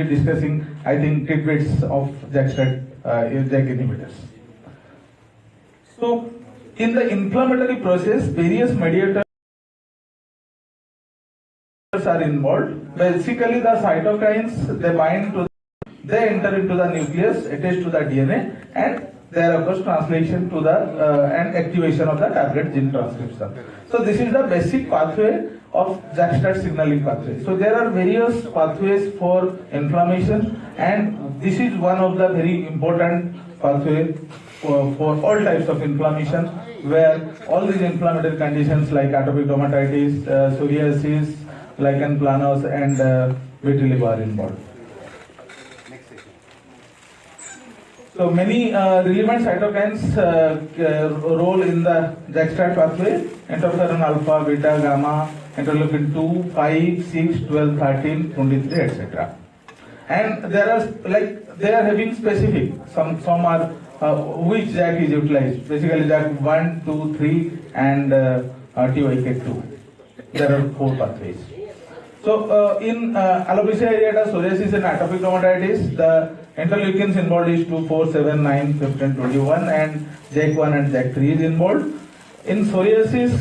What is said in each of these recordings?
discussing, I think, tidbits of JAK inhibitors. So, in the inflammatory process, various mediators are involved. Basically, the cytokines, they bind to, they enter into the nucleus, attach to the DNA, and there occurs translation to the and activation of the target gene transcription. So this is the basic pathway of JAK signaling pathway. So there are various pathways for inflammation, and this is one of the very important pathway for all types of inflammation, where all these inflammatory conditions like atopic dermatitis, psoriasis, lichen planus, and vitiligo are involved. So many relevant cytokines role in the JAK pathway: interferon alpha, beta, gamma, interleukin 2, 5, 6, 12, 13, 23, etc. And there are they are having specific. Some are which JAK is utilized. Basically, JAK 1, 2, 3, and TYK2. There are 4 pathways. So in alopecia areata, psoriasis, and atopic dermatitis, the interleukins involved is 2, 4, 7, 9, 15, 21, and JAK1 and JAK3 is involved. In psoriasis,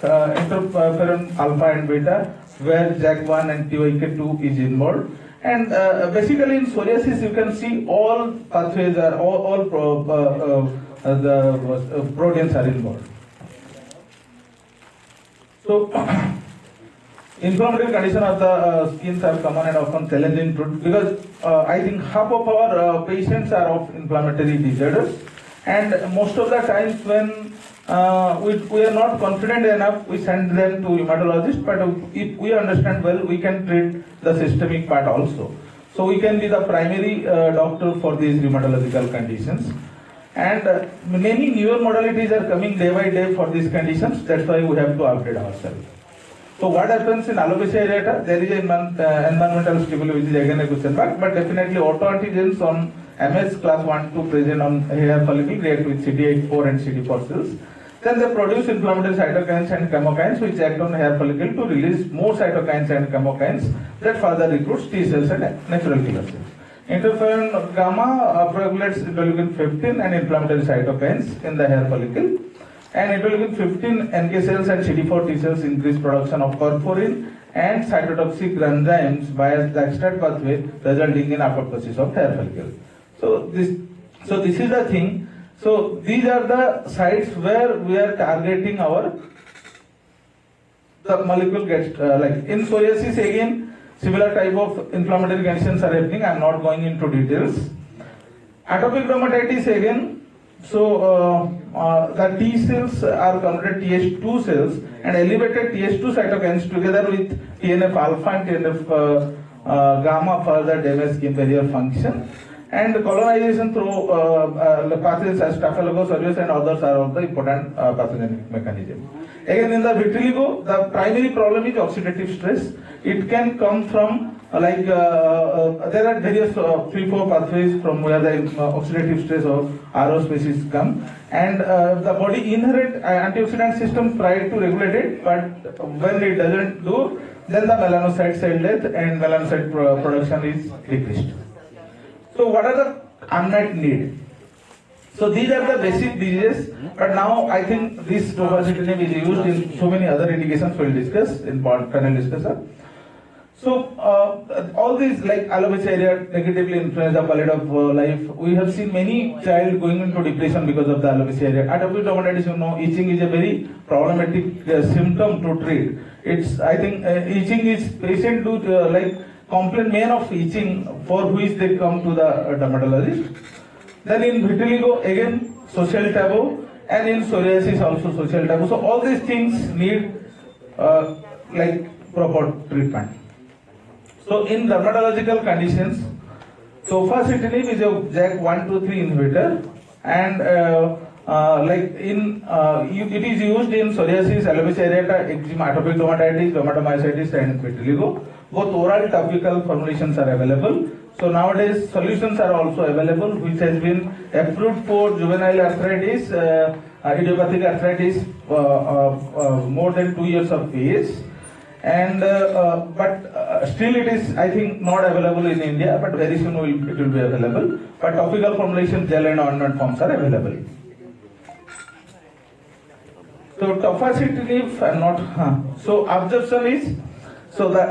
interferon alpha and beta, where JAK1 and TYK2 is involved. And basically in psoriasis, you can see all pathways are the proteins are involved. So inflammatory condition of the skins are common and often challenging because I think half of our patients are of inflammatory disorders, and most of the times when we are not confident enough, we send them to hematologist, but if we understand well, we can treat the systemic part also. So we can be the primary doctor for these rheumatological conditions. And many newer modalities are coming day by day for these conditions. That's why we have to update ourselves. So what happens in alopecia areata? There is an environmental stimuli, which is again a question mark, but definitely autoantigens on MS class 1 2 present on hair follicle react with CD8-4 and CD4 cells. Then they produce inflammatory cytokines and chemokines which act on hair follicle to release more cytokines and chemokines that further recruits T cells and natural killer cells. Interferon gamma upregulates interleukin 15 and inflammatory cytokines in the hair follicle. And interleukin 15 NK cells and CD4 T cells increase production of perforin and cytotoxic enzymes via the JAK pathway, resulting in apoptosis of hair follicle. So this is the thing. So these are the sites where we are targeting the molecule gets like in psoriasis again, similar type of inflammatory conditions are happening. I am not going into details. Atopic dermatitis again. So the T cells are converted Th2 cells, and elevated Th2 cytokines together with TNF alpha and TNF gamma further damage skin barrier function. And colonization through pathways as Staphylococcus aureus and others are of the important pathogenic mechanism. Again, in the vitiligo, the primary problem is oxidative stress. It can come from there are various 3-4 pathways from where the oxidative stress or RO species come, and the body inherent antioxidant system try to regulate it, but when it doesn't do, then the melanocyte cell death and melanocyte production is decreased. So what are the unmet needs? So these are the basic diseases, but now I think this tofacitinib is used in so many other indications we'll discuss in panel discussion. So all these like alopecia areata negatively influence the quality of life. We have seen many child going into depression because of the alopecia areata. Atopic dermatitis, itching is a very problematic symptom to treat. It's I think itching is patient do complain main of itching for which they come to the dermatologist. Then in vitiligo again social taboo, and in psoriasis also social taboo. So all these things need proper treatment. So in dermatological conditions, tofacitinib is a JAK 1, 2, 3 inhibitor, and it is used in psoriasis, alopecia areata, eczema, atopic dermatitis, dermatomyositis, and vitiligo. Both oral topical formulations are available. So nowadays solutions are also available, which has been approved for juvenile arthritis, idiopathic arthritis, more than 2 years of age. and but still it is, I think, not available in India, but very soon it will be available. But topical formulation, gel and ointment forms are available. So tofacitinib and not so absorption is, so the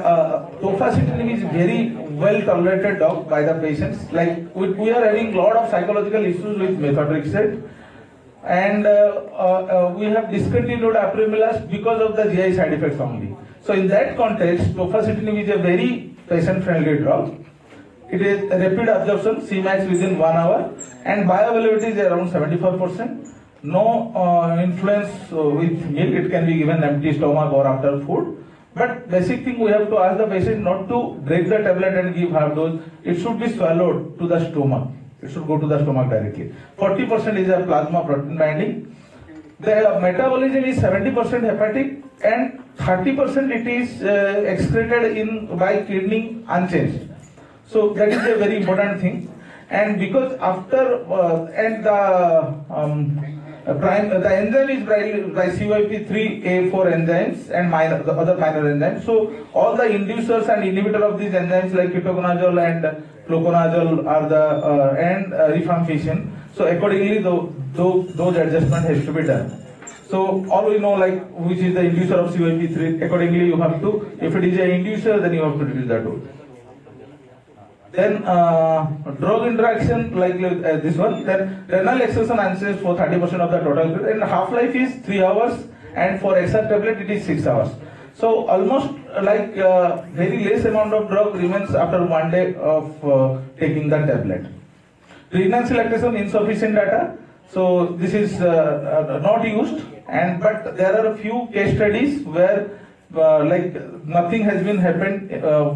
tofacitinib is very well tolerated dog by the patients. Like we are having lot of psychological issues with methotrexate, and we have discontinued apremilast because of the GI side effects only. So in that context, tofacitinib is a very patient-friendly drug. It is rapid absorption, Cmax within 1 hour, and bioavailability is around 74%. No influence with milk. It can be given empty stomach or after food. But basic thing, we have to ask the patient not to break the tablet and give half dose. It should be swallowed to the stomach. It should go to the stomach directly. 40% is a plasma protein binding. The metabolism is 70% hepatic and 30% it is excreted by kidney unchanged. So that is a very important thing. And because after the enzyme is by CYP3A4 enzymes and the other minor enzymes. So all the inducers and inhibitor of these enzymes like ketoconazole and fluconazole are the and rifampicin. So accordingly, those adjustment has to be done. So all we know, like which is the inducer of CYP3. Accordingly, you have to, if it is an inducer, then you have to reduce the dose. Then drug interaction like this one. Then renal excretion answers for 30% of the total, and half-life is 3 hours, and for XR tablet it is 6 hours. So almost like very less amount of drug remains after 1 day of taking the tablet. Pregnancy lactation insufficient data. So this is not used, but there are a few case studies where like nothing has been happened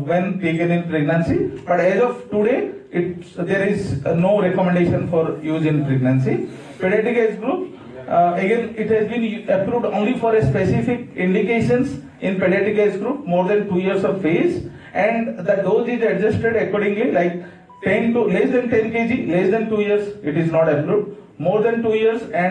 when taken in pregnancy, but as of today there is no recommendation for use in pregnancy. Pediatric age group, again it has been approved only for a specific indications in pediatric age group more than 2 years of age, and the dose is adjusted accordingly, like 10 to less than 10 kg, less than 2 years it is not approved, more than 2 years and